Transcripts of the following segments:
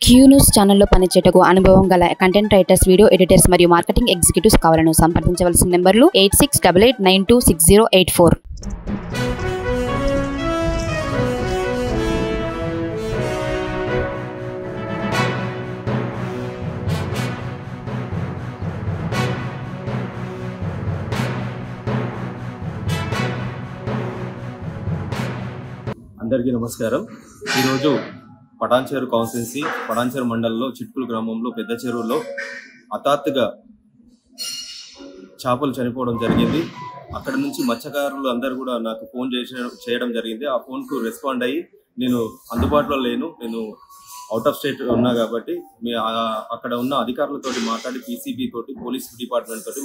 Q news ఛానల్లో పనిచేయటకు అనుభవం గల కంటెంట్ రైటర్స్, వీడియో ఎడిటర్స్ మరియు మార్కెటింగ్ ఎగ్జిక్యూటివ్స్ కావాలను సంప్రదించవలసిన నెంబర్లు 8688926084. అందరికీ నమస్కారం. ఈరోజు పటాన్చేరు కాన్స్టిట్యున్సీ పటాన్చేరు మండలంలో చిట్కుల గ్రామంలో పెద్ద చెరువులో హఠాత్తుగా చేపలు చనిపోవడం జరిగింది. అక్కడ నుంచి మత్స్యకారులు అందరూ కూడా నాకు ఫోన్ చేయడం జరిగింది. ఆ ఫోన్కు రెస్పాండ్ అయ్యి నేను అందుబాటులో లేను, నేను అవుట్ ఆఫ్ స్టేట్ ఉన్నా కాబట్టి అక్కడ ఉన్న అధికారులతో మాట్లాడి, పీసీబీ తోటి, పోలీస్ డిపార్ట్మెంట్ తోటి,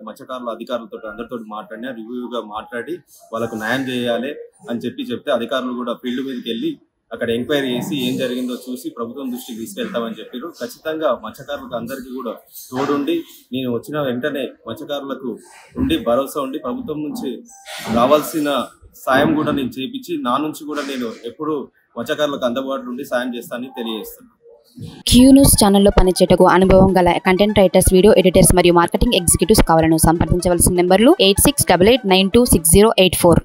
మత్స్యకారుల అధికారులతో అందరితో మాట్లాడినా, రివ్యూగా మాట్లాడి వాళ్ళకు న్యాయం చేయాలి అని చెప్తే అధికారులు కూడా ఫీల్డ్ మీదకి వెళ్ళి అక్కడ ఎంక్వైరీ చేసి ఏం జరిగిందో చూసి ప్రభుత్వం దృష్టికి తీసుకెళ్తామని చెప్పారు. ఖచ్చితంగా మత్స్యకారులకు అందరికీ కూడా తోడుండి, నేను వచ్చిన వెంటనే మత్స్యకారులకు ఉండి భరోసా ఉండి ప్రభుత్వం నుంచి రావాల్సిన సాయం కూడా నేను చేపించి, నా నుంచి కూడా నేను ఎప్పుడు మత్స్యకారులకు అందుబాటులో ఉండి సాయం చేస్తానని తెలియజేస్తున్నాను. క్యూ న్యూస్ ఛానల్లో పనిచేయటకు అనుభవం గల కంటెంట్ రైటర్స్, వీడియో ఎడిటర్స్ మరియు మార్కెటింగ్ ఎగ్జిక్యూటివ్స్ కావాలను సంప్రదించవలసిన నెంబర్లు 8688926084.